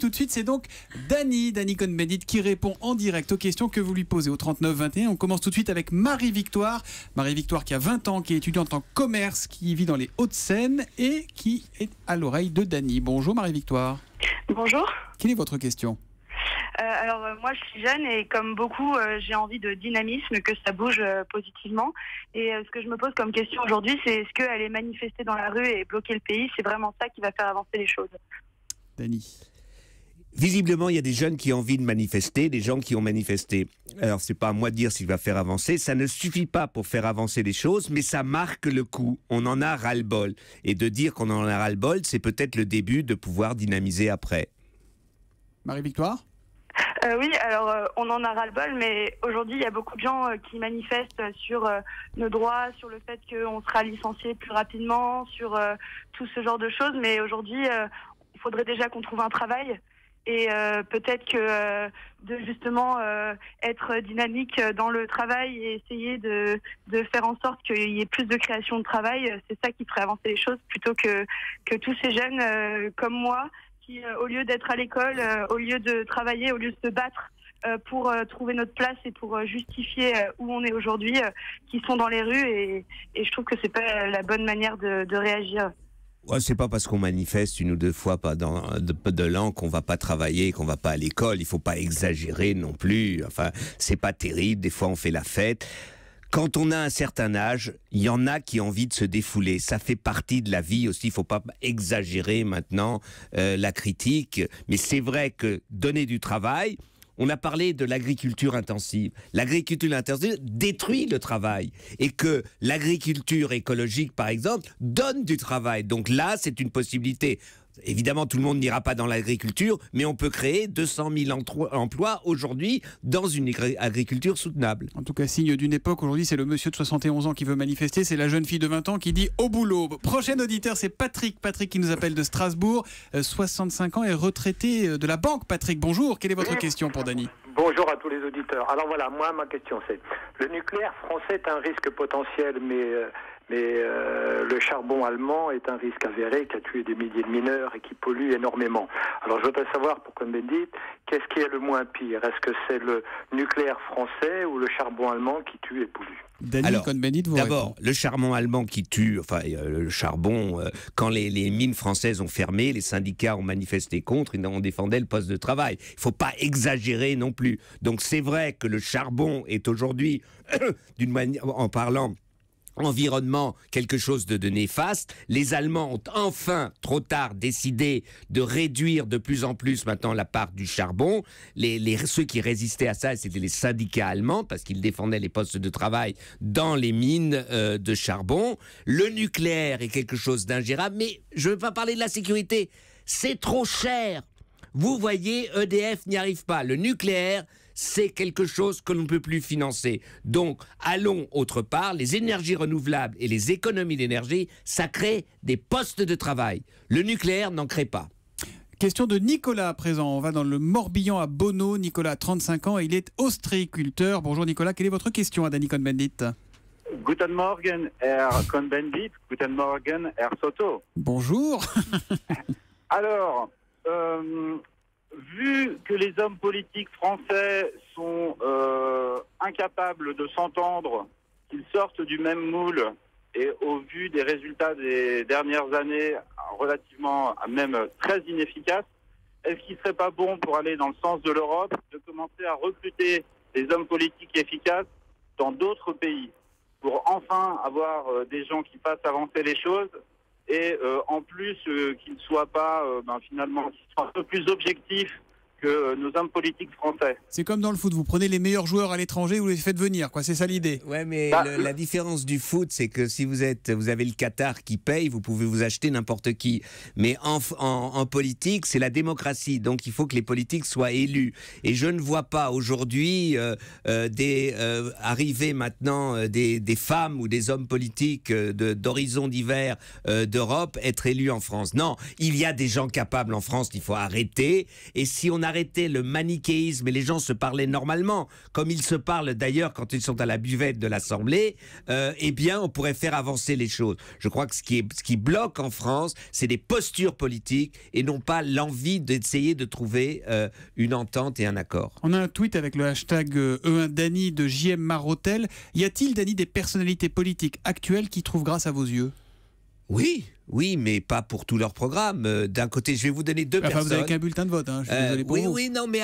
Tout de suite, c'est donc Dany Cohn-Bendit qui répond en direct aux questions que vous lui posez au 39 21. On commence tout de suite avec Marie-Victoire. Marie-Victoire qui a 20 ans, qui est étudiante en commerce, qui vit dans les Hauts-de-Seine et qui est à l'oreille de Dany. Bonjour Marie-Victoire. Bonjour. Quelle est votre question ? Moi je suis jeune et comme beaucoup j'ai envie de dynamisme, que ça bouge positivement et ce que je me pose comme question aujourd'hui, c'est est-ce qu'aller manifester dans la rue et bloquer le pays, c'est vraiment ça qui va faire avancer les choses? Dany. Visiblement, il y a des jeunes qui ont envie de manifester, des gens qui ont manifesté. Alors, c'est pas à moi de dire s'il va faire avancer. Ça ne suffit pas pour faire avancer les choses, mais ça marque le coup. On en a ras-le-bol. Et de dire qu'on en a ras-le-bol, c'est peut-être le début de pouvoir dynamiser après. Marie-Victoire ? Oui, alors on en a ras-le-bol, mais aujourd'hui il y a beaucoup de gens qui manifestent sur nos droits, sur le fait qu'on sera licencié plus rapidement, sur tout ce genre de choses. Mais aujourd'hui, il faudrait déjà qu'on trouve un travail. Et peut-être que de justement être dynamique dans le travail et essayer de faire en sorte qu'il y ait plus de création de travail, c'est ça qui ferait avancer les choses, plutôt que tous ces jeunes comme moi qui, au lieu d'être à l'école, au lieu de travailler, au lieu de se battre pour trouver notre place et pour justifier où on est aujourd'hui, qui sont dans les rues, et je trouve que c'est pas la bonne manière de réagir. Ouais, c'est pas parce qu'on manifeste une ou deux fois de l'an qu'on va pas travailler, qu'on va pas à l'école. Il faut pas exagérer non plus. Enfin, c'est pas terrible. Des fois, on fait la fête. Quand on a un certain âge, il y en a qui ont envie de se défouler. Ça fait partie de la vie aussi. Il faut pas exagérer maintenant la critique. Mais c'est vrai que donner du travail. On a parlé de l'agriculture intensive. L'agriculture intensive détruit le travail. Et que l'agriculture écologique, par exemple, donne du travail. Donc là, c'est une possibilité. Évidemment, tout le monde n'ira pas dans l'agriculture, mais on peut créer 200 000 emplois aujourd'hui dans une agriculture soutenable. En tout cas, signe d'une époque. Aujourd'hui, c'est le monsieur de 71 ans qui veut manifester. C'est la jeune fille de 20 ans qui dit au boulot. Prochain auditeur, c'est Patrick. Patrick qui nous appelle de Strasbourg. 65 ans et retraité de la banque. Patrick, bonjour. Quelle est votre question pour Dany ? Bonjour à tous les auditeurs. Alors voilà, moi, ma question c'est, le nucléaire français est un risque potentiel, mais le charbon allemand est un risque avéré qui a tué des milliers de mineurs et qui pollue énormément. Alors je voudrais savoir, pour Cohn-Bendit, qu'est-ce qui est le moins pire? Est-ce que c'est le nucléaire français ou le charbon allemand qui tue et pollue? Dany Cohn-Bendit, vous d'abord, le charbon allemand qui tue, enfin le charbon, quand les mines françaises ont fermé, les syndicats ont manifesté contre, on défendait le poste de travail. Il ne faut pas exagérer non plus. Donc c'est vrai que le charbon est aujourd'hui, en parlant environnement, quelque chose de néfaste. Les Allemands ont enfin, trop tard, décidé de réduire de plus en plus maintenant la part du charbon. Ceux qui résistaient à ça, c'était les syndicats allemands, parce qu'ils défendaient les postes de travail dans les mines de charbon. Le nucléaire est quelque chose d'ingérable, mais je ne veux pas parler de la sécurité. C'est trop cher. Vous voyez, EDF n'y arrive pas. Le nucléaire, c'est quelque chose que l'on ne peut plus financer. Donc, allons autre part. Les énergies renouvelables et les économies d'énergie, ça crée des postes de travail. Le nucléaire n'en crée pas. Question de Nicolas à présent. On va dans le Morbihan à Bonneau. Nicolas a 35 ans et il est ostréiculteur. Bonjour Nicolas, quelle est votre question à Dany Cohn-Bendit ? Guten Morgen, Herr Cohn-Bendit. Guten Morgen, Herr Soto. Bonjour. Alors, vu que les hommes politiques français sont incapables de s'entendre, qu'ils sortent du même moule, et au vu des résultats des dernières années, relativement, même très inefficaces, est-ce qu'il ne serait pas bon, pour aller dans le sens de l'Europe, de commencer à recruter des hommes politiques efficaces dans d'autres pays, pour enfin avoir des gens qui fassent avancer les choses, et en plus qu'ils ne soient pas finalement, qu'ils soient un peu plus objectifs que nos hommes politiques français. C'est comme dans le foot, vous prenez les meilleurs joueurs à l'étranger, vous les faites venir, quoi. C'est ça l'idée. Ouais, mais la différence du foot, c'est que si vous avez le Qatar qui paye, vous pouvez vous acheter n'importe qui. Mais en politique, c'est la démocratie, donc il faut que les politiques soient élus. Et je ne vois pas aujourd'hui arriver maintenant des femmes ou des hommes politiques d'horizons divers d'Europe être élus en France. Non, il y a des gens capables en France qu'il faut arrêter. Et si on arrêtait le manichéisme et les gens se parlaient normalement, comme ils se parlent d'ailleurs quand ils sont à la buvette de l'Assemblée, eh bien, on pourrait faire avancer les choses. Je crois que ce qui bloque en France, c'est des postures politiques et non pas l'envie d'essayer de trouver une entente et un accord. On a un tweet avec le hashtag E1 Dany de JM Marotel. Y a-t-il, Dany, des personnalités politiques actuelles qui trouvent grâce à vos yeux? Oui, mais pas pour tout leur programme. D'un côté, je vais vous donner deux personnes. Vous n'avez qu'un bulletin de vote, hein. Je suis désolé pour vous. Oui, non, mais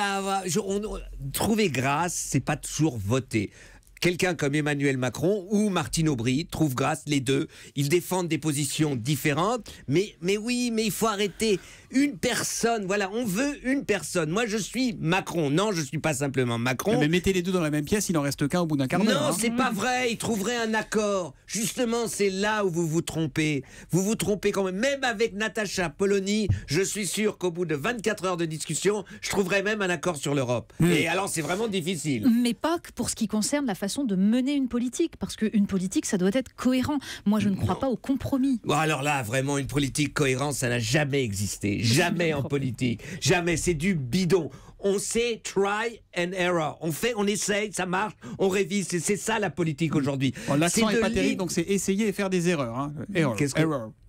trouver grâce, c'est pas toujours voter. Quelqu'un comme Emmanuel Macron ou Martine Aubry trouvent grâce, les deux. Ils défendent des positions différentes, mais il faut arrêter. Une personne, voilà, on veut une personne. Moi, je suis Macron. Non, je suis pas simplement Macron. Mais mettez les deux dans la même pièce, il n'en reste qu'un au bout d'un quart d'heure. Non, c'est pas vrai. Ils trouveraient un accord. Justement, c'est là où vous vous trompez. Vous vous trompez quand même. Même avec Natacha Polony, je suis sûr qu'au bout de 24 heures de discussion, je trouverai même un accord sur l'Europe. Et alors, c'est vraiment difficile. Mais pas que pour ce qui concerne la façon de mener une politique. Parce qu'une politique, ça doit être cohérent. Moi, je ne crois pas au compromis. Bon, alors là, vraiment, une politique cohérente, ça n'a jamais existé. Jamais en politique. Jamais. C'est du bidon. On sait try and error. On essaye, ça marche, on révise. C'est ça la politique aujourd'hui. Bon, l'accent n'est pas terrible, donc c'est essayer et faire des erreurs. Hein. Error.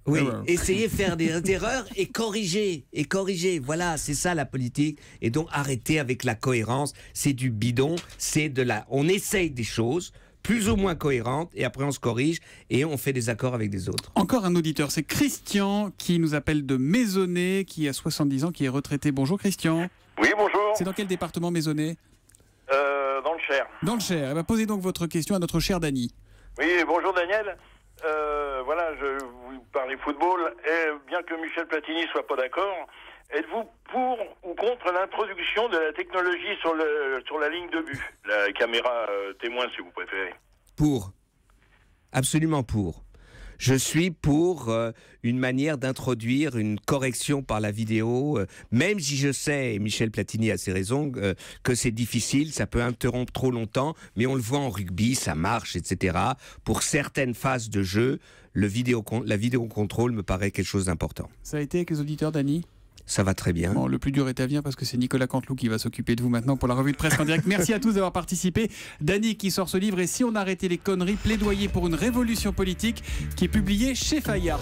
Oui, Error. essayer de faire des erreurs et corriger. Voilà, c'est ça la politique. Et donc arrêter avec la cohérence. C'est du bidon. On essaye des choses plus ou moins cohérentes, et après on se corrige et on fait des accords avec des autres. Encore un auditeur, c'est Christian qui nous appelle de Maisonnay, qui a 70 ans, qui est retraité. Bonjour Christian. Oui, bonjour. C'est dans quel département Maisonnay? Dans le Cher. Dans le Cher. Eh ben, posez donc votre question à notre cher Dany. Oui, bonjour Daniel. Voilà, je vous parlais football. Et bien que Michel Platini soit pas d'accord, êtes-vous pour ou contre l'introduction de la technologie sur la ligne de but, la caméra témoin si vous préférez? Pour. Absolument pour. Je suis pour une manière d'introduire une correction par la vidéo, même si je sais, et Michel Platini a ses raisons, que c'est difficile, ça peut interrompre trop longtemps, mais on le voit en rugby, ça marche, etc. Pour certaines phases de jeu, la vidéocontrôle me paraît quelque chose d'important. Ça a été avec les auditeurs, Dany? Ça va très bien. Bon, le plus dur est à venir parce que c'est Nicolas Canteloup qui va s'occuper de vous maintenant pour la revue de presse en direct. Merci à tous d'avoir participé. Dany qui sort ce livre, Et si on arrêtait les conneries, plaidoyer pour une révolution politique, qui est publié chez Fayard.